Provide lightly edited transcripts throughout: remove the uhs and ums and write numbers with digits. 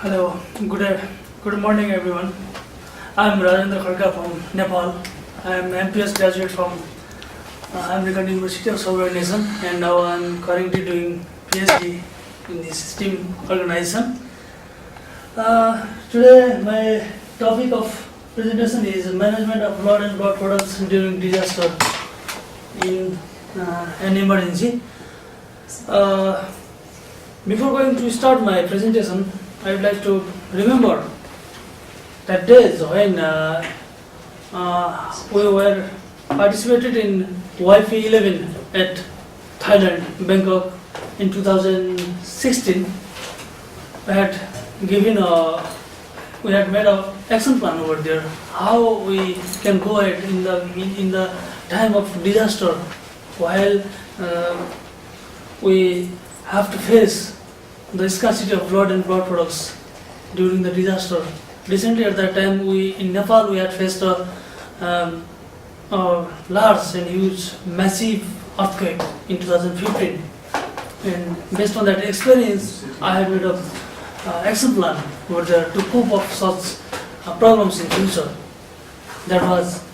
Hello, good morning everyone. I'm Rajendra Khadka from Nepal. I'm MPS graduate from American University of Sovereign Nation, and now I'm currently doing PhD in this STEAM organization. Today my topic of presentation is management of blood and blood products during disaster in an emergency. Before going to start my presentation, I would like to remember that days when we were participated in Wi-Fi 11 at Thailand, Bangkok in 2016. We had made an action plan over there, how we can go ahead in the time of disaster, while we have to face the scarcity of blood and blood products during the disaster. Recently, at that time, in Nepal we had faced a large and huge, massive earthquake in 2015. And based on that experience, I had made an action plan over there to cope up such problems in future. That was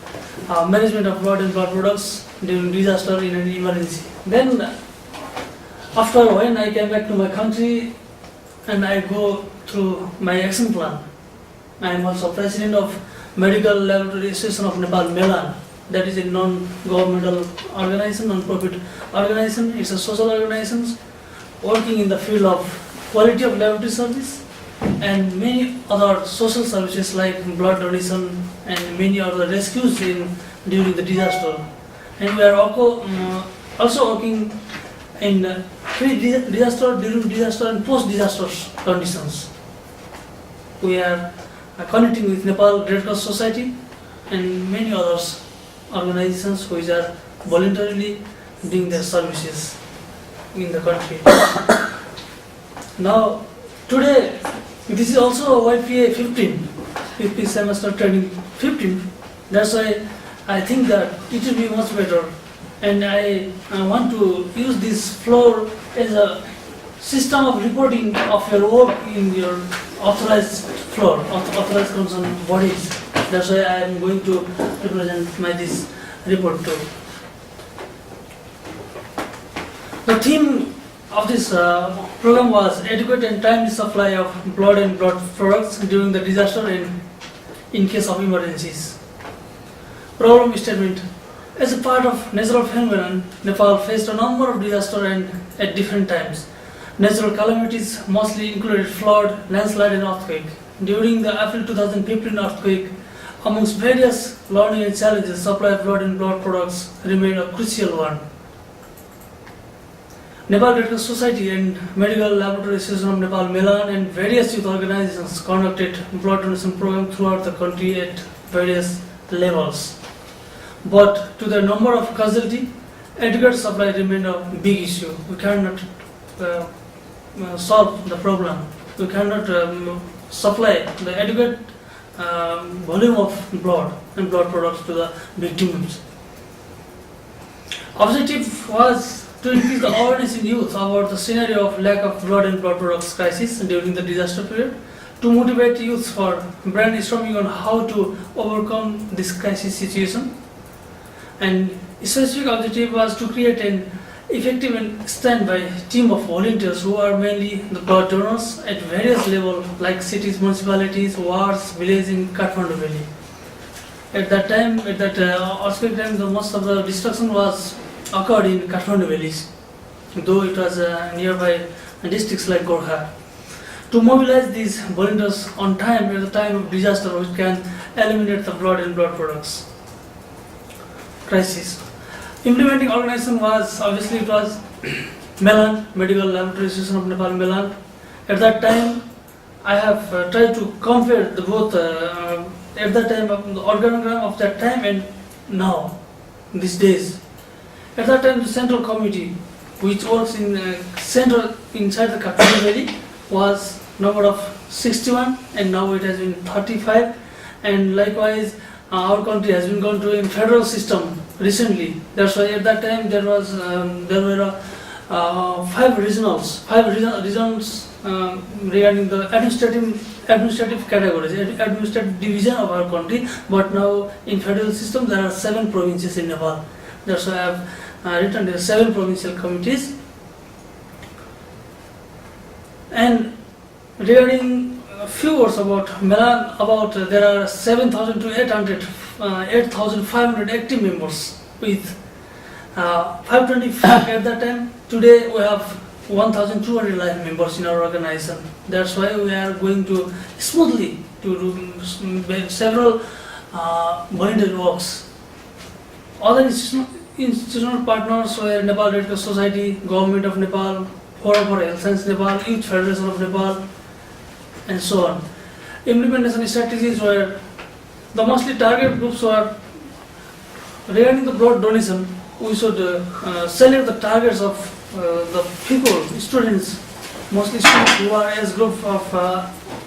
management of blood and blood products during disaster in an emergency. Then, after when I came back to my country and I go through my action plan, I am also president of Medical Laboratory Association of Nepal, MELAN. That is a non-governmental organization, non-profit organization. It's a social organization working in the field of quality of laboratory service and many other social services like blood donation and many other rescues during the disaster. And we are also working in pre-disaster, during disaster and post-disaster conditions. We are connecting with Nepal Red Cross Society and many others organizations which are voluntarily doing their services in the country. Now, today, this is also YPA 15, 50 semester training 15. That's why I think that it will be much better. And I want to use this floor as a system of reporting of your work in your authorized floor, authorized concerned bodies. That's why I am going to represent this report too. The theme of this program was adequate and timely supply of blood and blood products during the disaster and in case of emergencies. Problem statement. As a part of natural phenomenon, Nepal faced a number of disasters and at different times. Natural calamities mostly included flood, landslide and earthquake. During the April 2015 earthquake, amongst various learning and challenges, supply of blood and blood products remained a crucial one. Nepal Red Cross Society and Medical Laboratory Association of Nepal, MELAN and various youth organizations conducted blood donation programs throughout the country at various levels. But to the number of casualties, adequate supply remained a big issue. We cannot solve the problem. We cannot supply the adequate volume of blood and blood products to the victims. Objective was to increase the awareness in youth about the scenario of lack of blood and blood products crisis during the disaster period, to motivate youth for brainstorming on how to overcome this crisis situation. And specific objective was to create an effective and standby team of volunteers who are mainly the blood donors at various levels like cities, municipalities, wards, villages in Kathmandu Valley. At that time, earthquake time, most of the destruction was occurred in Kathmandu Valleys, though it was nearby districts like Gorkha. To mobilize these volunteers on time at the time of disaster, which can eliminate the blood and blood products crisis. Implementing organization was MELAN, Medical Laboratory Association of Nepal, MELAN. At that time, I have tried to compare the both at that time of the organogram of that time and now, these days. At that time, the central committee, which works in central inside the Kathmandu Valley, was number of 61, and now it has been 35. And likewise, our country has been gone to a federal system recently. That's why at that time there were 5 regions regarding the administrative categories, administrative division of our country. But now in federal system there are 7 provinces in Nepal. That's why I have written there 7 provincial committees. And regarding a few words about MELAN, there are 7,000 to 8,500 active members with 525 at that time. Today we have 1,200 live members in our organization. That's why we are going to smoothly to do several volunteer works. Other institutional partners were Nepal Red Cross Society, Government of Nepal, Forum for Health Science Nepal, Youth Federation of Nepal, and so on. Implementation strategies were, the mostly target groups were regarding the blood donation. We should select the targets of the people, students, mostly students who are age group of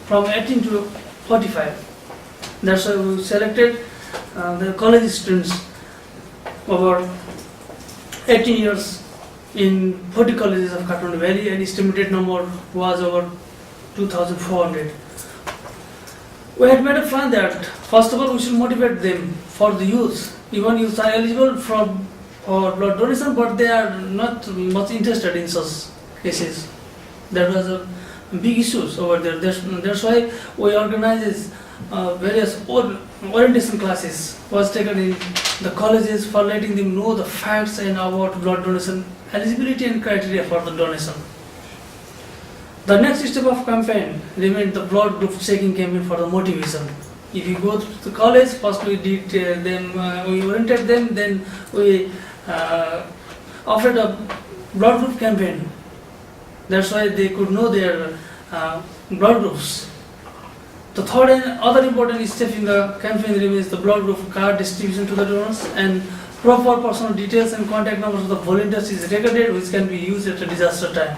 from 18 to 45. That's why we selected the college students over 18 years in 40 colleges of Kathmandu Valley, and estimated number was over 2,400. We had made a plan that first of all we should motivate them for the youth. Even youths are eligible for blood donation, but they are not much interested in such cases. That was a big issues over there. That's why we organized various orientation classes was taken in the colleges for letting them know the facts and about blood donation eligibility and criteria for the donation. The next step of campaign remained the blood group checking campaign for the motivation. If you go to the college, first we did we oriented them, then we offered a blood group campaign. That's why they could know their blood groups. The third and other important step in the campaign remains the blood group card distribution to the donors, and proper personal details and contact numbers of the volunteers is recorded, which can be used at a disaster time.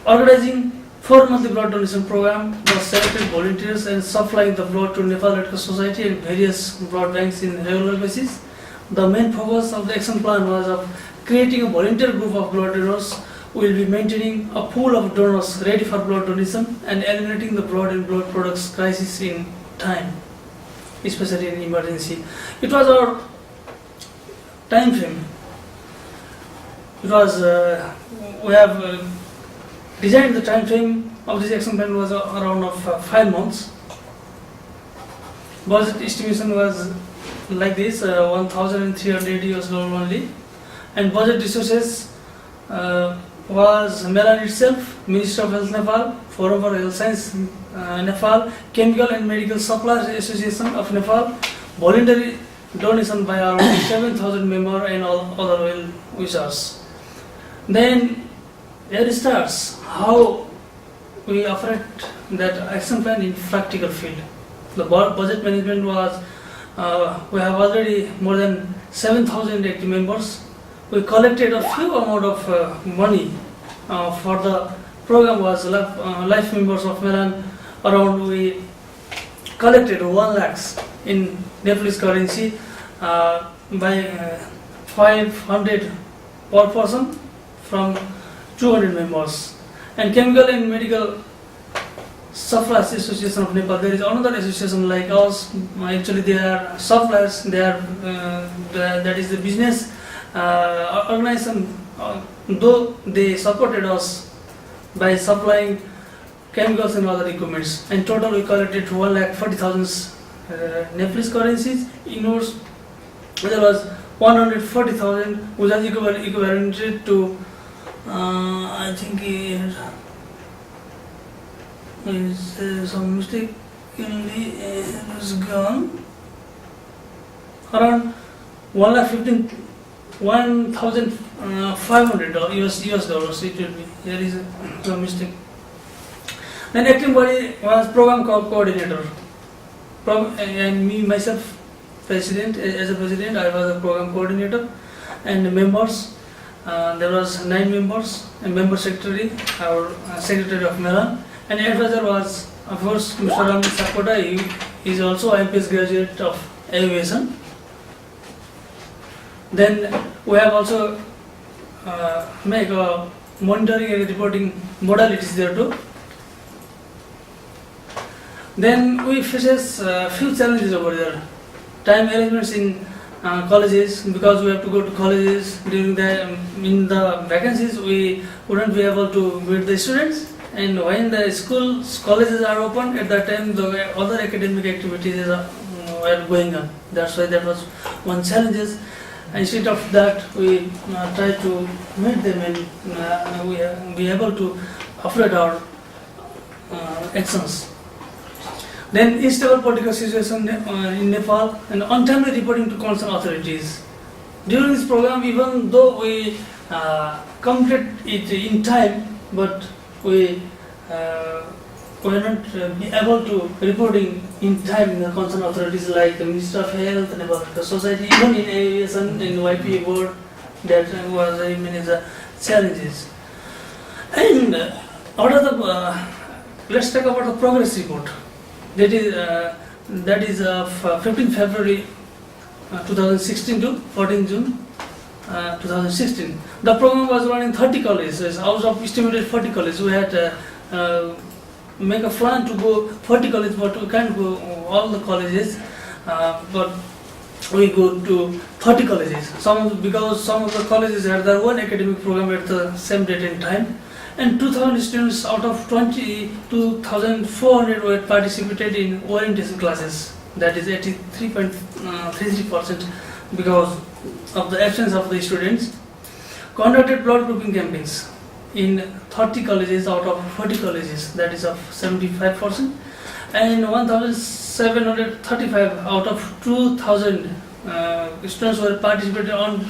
Organizing 4 monthly blood donation program was selected volunteers and supplying the blood to Nepal Red Cross Society and various blood banks in regular basis. The main focus of the action plan was of creating a volunteer group of blood donors who will be maintaining a pool of donors ready for blood donation and eliminating the blood and blood products crisis in time, especially in emergency. It was our time frame. It was we have designed the time frame of this action plan was around of 5 months. Budget estimation was like this, $1,300 only, and budget resources was MELAN itself, Ministry of Health Nepal, Forum for Health Science Nepal, Chemical and Medical Suppliers Association of Nepal, voluntary donation by our 7,000 members and all other well wishers. Then here starts how we operate that action plan in practical field. The budget management was, we have already more than 7,000 active members. We collected a few amount of money for the program was life members of MELAN. Around we collected 1 lakhs in Nepalese currency by 500 per person from 200 members. And Chemical and Medical Suppliers Association of Nepal, there is another association like us. Actually they are suppliers, they are that is the business organization, though they supported us by supplying chemicals and other equipments. In total we collected 1,40,000 Nepalese currencies. In euros there was 140,000, which is equivalent to I think is some mistake in the was gone around 1,500 US dollars. It will be, there is a mistake. Then acting body was program coordinator, and me myself president. As a president I was a program coordinator, and members there was 9 members, and member secretary, our secretary of MELAN, and advisor was of course Mr. Ram Sakota. He is also IMPS graduate of AUSN. Then we have also make a monitoring and reporting modalities there too. Then we faces few challenges over there. Time arrangements in colleges, because we have to go to colleges during the in the vacancies. We wouldn't be able to meet the students, and when the schools, colleges are open, at that time the other academic activities were going on. That's why that was one challenges. Instead of that, we try to meet them and we be able to afford our actions. Then unstable political situation in Nepal and untimely reporting to concerned authorities. During this program, even though we complete it in time, but we were not be able to reporting in time in the concerned authorities like the Minister of Health, Nepal Medical Society, even in AUSN, in YPA board, that was very many challenges. And out of the, let's talk about the progress report. That is 15 February 2016 to 14 June 2016. The program was run in 30 colleges. Out of estimated 40 colleges, we had make a plan to go 40 colleges, but we can't go all the colleges. But we go to 30 colleges. Because some of the colleges had their own academic program at the same date and time. And 2,000 students out of 22,400 were participated in orientation classes. That is 83.33% because of the absence of the students. Conducted blood grouping campaigns in 30 colleges out of 40 colleges, that is of 75%. And 1,735 out of 2,000 students were participated on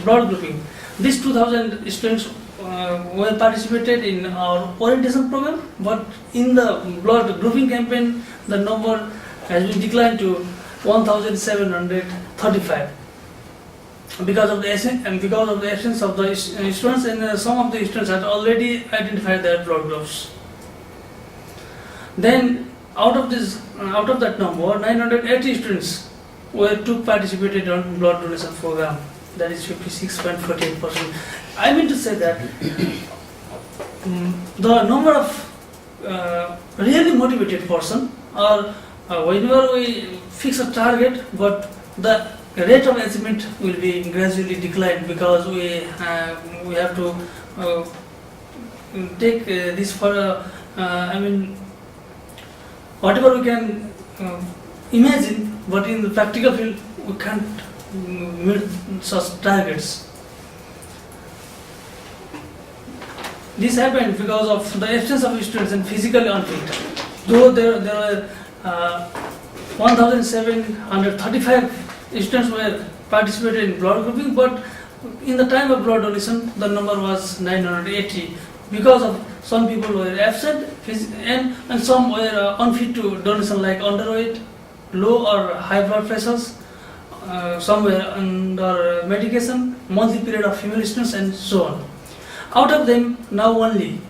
blood grouping. These 2,000 students were participated in our orientation program, but in the blood grouping campaign, the number has been declined to 1,735 because of the absence of the students, and some of the students had already identified their blood groups. Then, out of that number, 980 students took participated on blood donation program. That is 56.48%. I mean to say that the number of really motivated person, or whenever we fix a target, but the rate of achievement will be gradually declined because we have to take this for whatever we can imagine, but in the practical field we can't meet such targets. This happened because of the absence of students and physically unfit. Though there were 1,735 students were participated in blood grouping, but in the time of blood donation, the number was 980 because of some people were absent and some were unfit to donation, like underweight, low or high blood pressures, some were under medication, monthly period of female students, and so on. Out of them, now only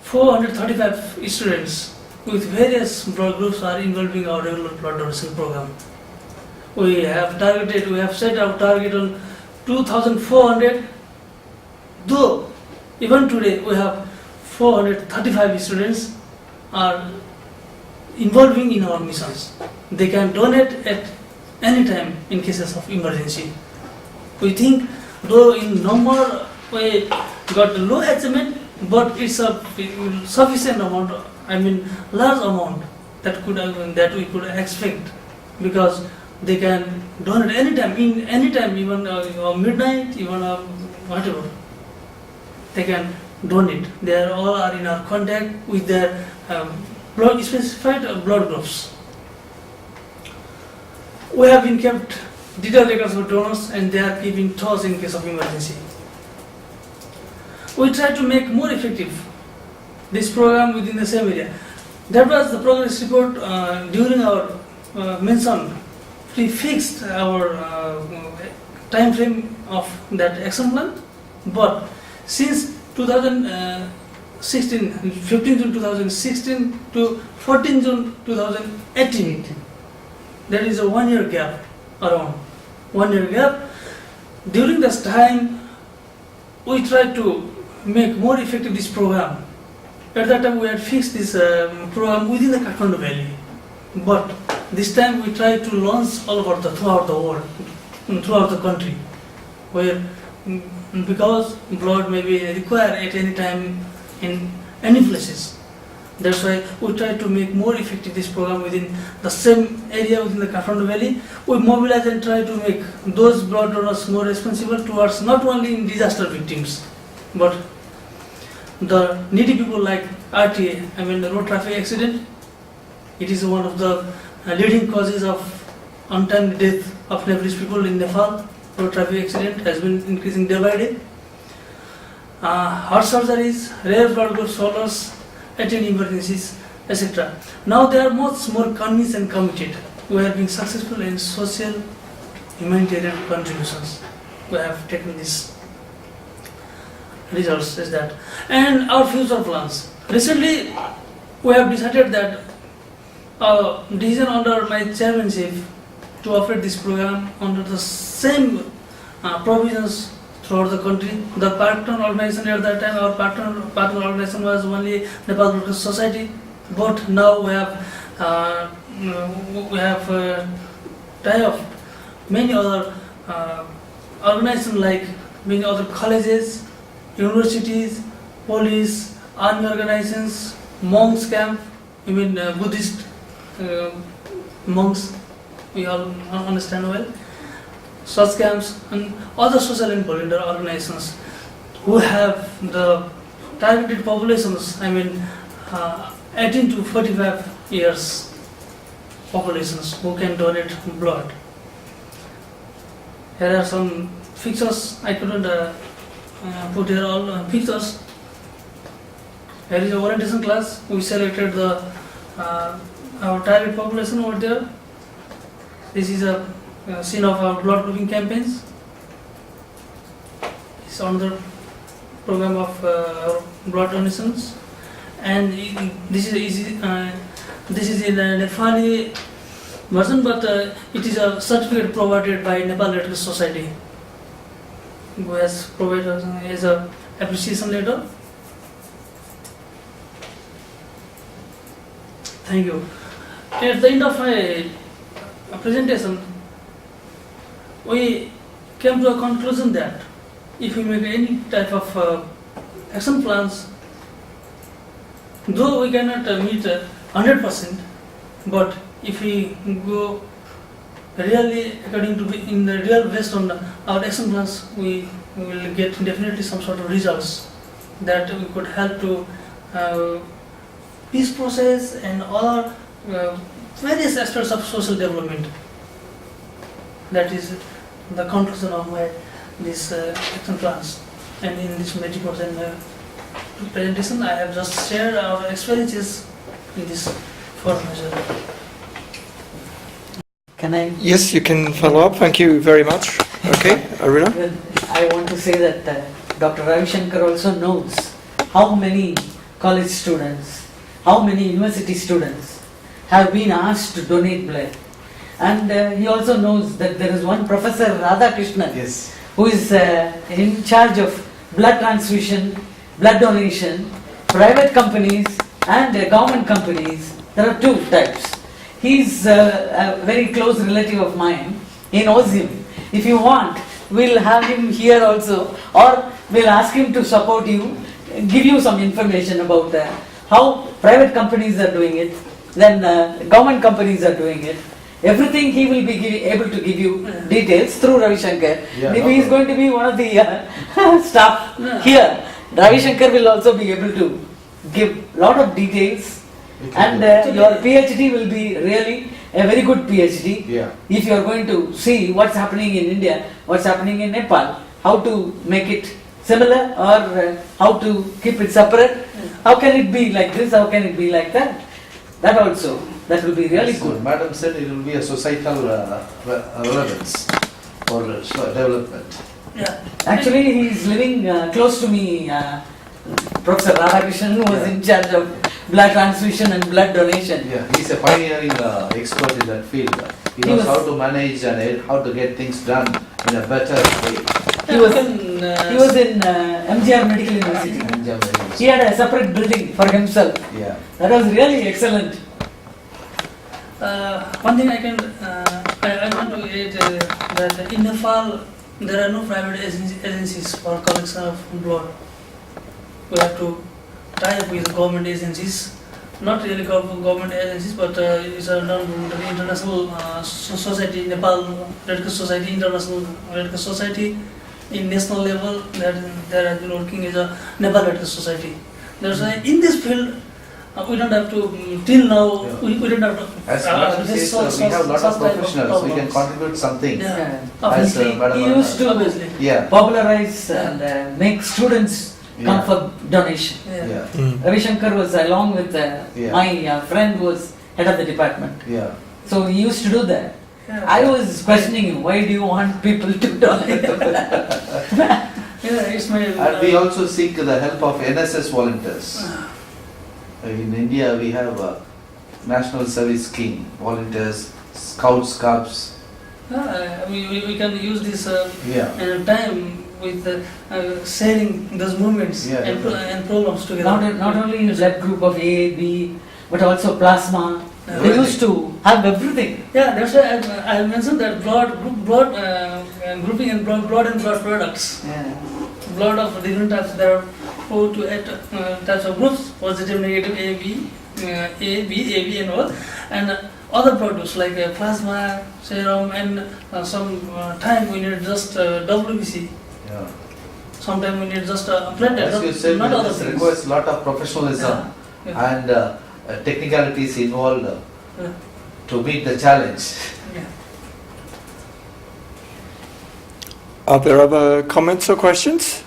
435 students with various blood groups are involving our regular blood donation program. We have set our target on 2,400, though even today we have 435 students are involving in our missions. They can donate at any time in cases of emergency. We think, though in number we got low achievement, but it's a sufficient amount, large amount that we could expect, because they can donate anytime, even midnight, even whatever. They can donate. They all are in our contact with their specified blood groups. We have been kept detailed records of donors, and they are keeping touch in case of emergency. We try to make more effective this program within the same area. That was the progress report during our mention. We fixed our time frame of that action plan, but since 2016, 15 June 2016 to 14 June 2018, there is a 1 year gap, around 1 year gap. During this time, we tried to make more effective this program. At that time we had fixed this program within the Kathmandu Valley, but this time we tried to launch all over throughout the world, throughout the country, where because blood may be required at any time in any places. That's why we try to make more effective this program within the same area within the Kathmandu Valley. We mobilize and try to make those blood donors more responsible towards not only in disaster victims, but the needy people like RTA, the road traffic accident. It is one of the leading causes of untimely death of Nepalese people in Nepal. Road traffic accident has been increasing day by day. Heart surgeries, rare blood group swallows, attend emergencies, etc. Now they are much more convinced and committed. We are being successful in social humanitarian contributions. We have taken these results is that. And our future plans. Recently we have decided that decision under my chairmanship to operate this program under the same provisions throughout the country. The partner organization at that time, our partner organization was only Nepal Red Cross Society, but now we have tie-up many other organizations like many other colleges, universities, police, army organizations, monks camp, Buddhist monks, we all understand well. Such camps and other social and volunteer organizations who have the targeted populations, 18 to 45 years populations who can donate blood. Here are some pictures. I couldn't put here all pictures. Here is a orientation class. We selected the our target population over there. This is a scene of our blood grouping campaigns. It's another program of blood donations, and this is in a Nepali version, but it is a certificate provided by Nepal Red Cross Society, who has provided us as a appreciation letter. Thank you. At the end of my presentation, we came to a conclusion that if we make any type of action plans, though we cannot meet 100%, but if we go really according to in the real based on our action plans, we will get definitely some sort of results that we could help to peace process and other various aspects of social development. That is the conclusion of my this action plans. And in this report and presentation, I have just shared our experiences in this forum measure. Can I? Yes, you can follow up. Thank you very much. Okay, Aruna? Well, I want to say that Dr. Ravi Shankar also knows how many college students, how many university students have been asked to donate blood. And he also knows that there is one Professor Radhakrishnan, Yes. who is in charge of blood transfusion, blood donation, private companies and government companies. There are two types. He is a very close relative of mine. He knows him. If you want, we'll have him here also, or we'll ask him to support you, give you some information about how private companies are doing it, then government companies are doing it. Everything he will be able to give you details through Ravi Shankar. Yeah, Maybe he is going to be one of the staff here. Ravi Shankar will also be able to give lot of details, and your PhD will be really a very good PhD. Yeah. If you are going to see what's happening in India, what's happening in Nepal, how to make it similar or how to keep it separate, how can it be like this, how can it be like that, that also. That will be really Yes, good. Madam said it will be a societal relevance for development. Yeah. Actually, he is living close to me, Professor Radhakrishnan, who was in charge of blood transfusion and blood donation. Yeah, he's a pioneering expert in that field. He knows how to manage and how to get things done in a better way. He was, can, he was in MGR Medical University. He had a separate building for himself. Yeah. That was really excellent. one thing I can, I want to add that in Nepal there are no private agencies for collection of blood. We have to tie up with government agencies, not really government agencies, but it's done with the international society, Nepal Red Cross Society, International Red Cross Society. In national level, there has been working as a Nepal Red Cross Society. That's why in this field, we don't have to, till now, Yeah. we don't have to. As Madam says, we have a lot of professionals, we can contribute something. Yeah. Yeah. As Obviously, Madam He used to obviously. Yeah, popularize and make students come Yeah. for donation. Yeah. yeah, Mm. Shankar was along with Yeah. my friend who was head of the department. yeah. So he used to do that. Yeah. I was questioning him, why do you want people to donate? Yeah, it's my. And we also seek the help of NSS volunteers. In India, we have a National Service Scheme, volunteers, scouts, cubs. We can use this Yeah, time with sharing those movements Yeah, and, definitely. and problems together. Not only in blood group of A, B, but also plasma. They Everything. used to have everything. Yeah, that's why I mentioned that blood grouping and blood and blood products. Yeah. Blood of different types. There are 4 to 8 types of groups: positive, negative, AB, and all, and other products like plasma, serum, and some time we need just WBC. yeah. Sometimes we need just platelet, As you said, not other this things. requires a lot of professionalism Yeah. and technicalities involved Yeah. to meet the challenge. Yeah. Are there other comments or questions?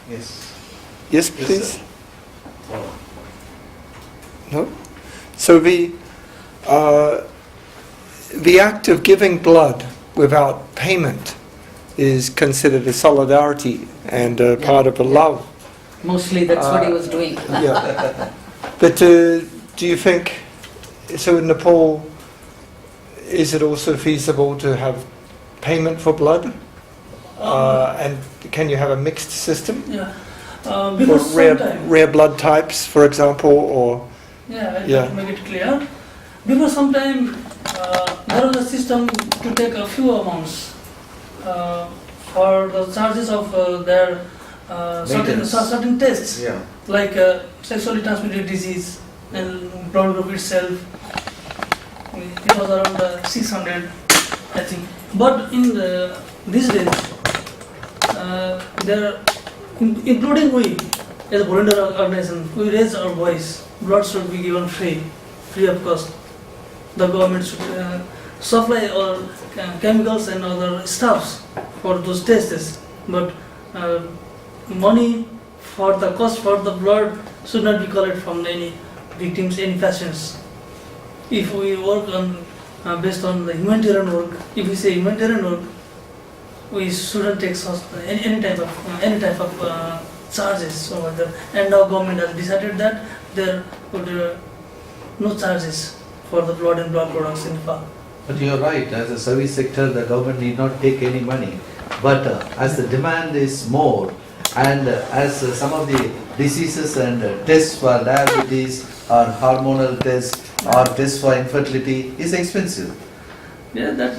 Yes. Yes, Yes, please. sir. Oh. No? So the act of giving blood without payment is considered a solidarity and a part of a love. Mostly that's what he was doing. Yeah. But do you think, so in Nepal, is it also feasible to have payment for blood? And can you have a mixed system? Yeah. For Because sometime, rare blood types, for example, or yeah, I'll Yeah. try to make it clear. Because sometimes there was a system to take a few amounts for the charges of their Maintenance. certain tests, Yeah. like sexually transmitted disease and blood group itself. It was around 600, I think. But in these days, there, including we, as a volunteer organization, we raise our voice. Blood should be given free of cost. The government should supply all chemicals and other stuffs for those tests. But money for the cost for the blood should not be collected from any victims, any patients. If we work on based on the humanitarian work, if we say humanitarian work, we shouldn't take any type of charges over there. And now government has decided that there would no charges for the blood and blood products in Nepal. But you're right, as a service sector, the government need not take any money. But as the demand is more, and as some of the diseases and tests for diabetes or hormonal tests or tests for infertility is expensive. Yeah, that.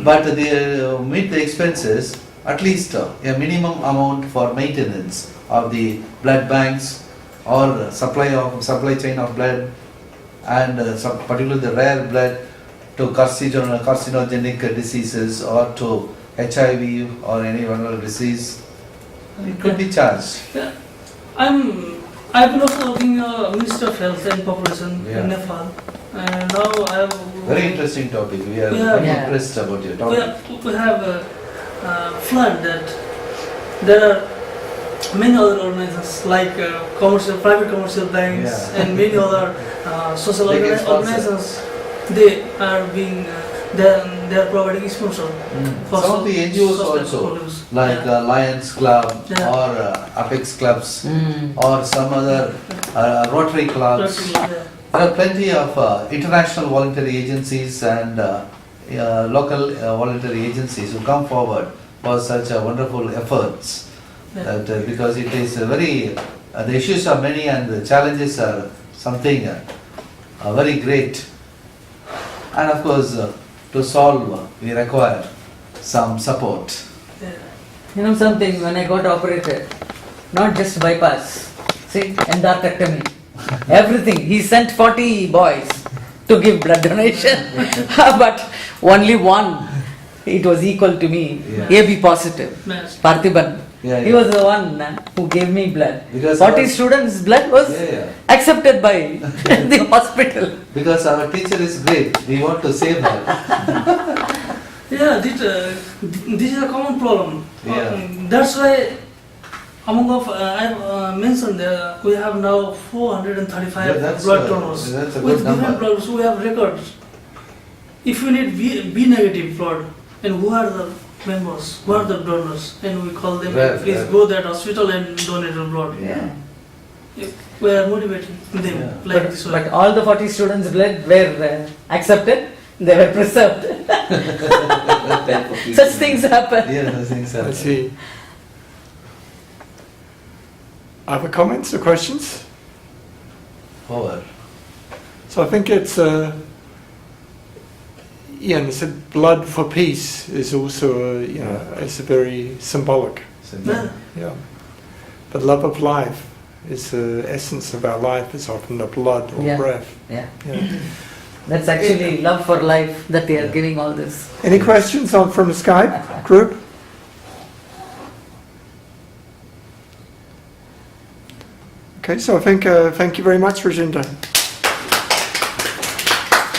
But they meet the expenses, at least a minimum amount for maintenance of the blood banks or supply chain of blood, and particularly the rare blood to carcinogenic diseases or to HIV or any vulnerable disease. It could be charged. Yeah. I've been also working Minister of Health and Population Yeah. in Nepal, and now I have. Very interesting topic. We are Yeah. very Yeah. impressed about your We topic. have flood that there are many other organizations like private commercial banks Yeah. and many other social They can sponsor. organizations. They are being they are providing sponsor. for Some of the NGOs such types of also, programs. like Yeah. Lions Club Yeah. or Apex clubs Mm. or some other Rotary clubs. Yeah. There are plenty of international voluntary agencies and local voluntary agencies who come forward for such a wonderful efforts. Yeah. That, because it is a very, the issues are many and the challenges are something very great. And of course, to solve, we require some support. Yeah. You know something, when I got operated, not just bypass, see, endarterectomy, everything. He sent 40 boys to give blood donation, but only one, it was equal to me, Yeah. AB positive, Yes. Parthiban. Yeah, He yeah. was the one who gave me blood. Because 40 our- students' blood was Yeah, yeah. accepted by the hospital. Because our teacher is great, we want to save her. Yeah, this is a common problem. Yeah. That's why among of I mentioned we have now 435 Yeah, that's blood a- donors. that's a With good different number. bloods, we have records. If you need B negative blood, and who are the members, who are the donors, and we call them, Where- please where? go that hospital and donate your blood. Yeah. We are motivating them Yeah. like But, this way. but all the 40 students' blood were accepted, they were preserved. Such things happen. Yeah, those things I are. see. Other comments or questions? Over. So I think it's yeah, and it's blood for peace is also it's a very symbolic. Yeah. Yeah, but love of life is the essence of our life. Is often the blood or Yeah. breath. Yeah. Yeah. That's actually love for life that they are Yeah. giving all this. Any questions on from the Skype group? Okay, so I think thank you very much, Rajendra.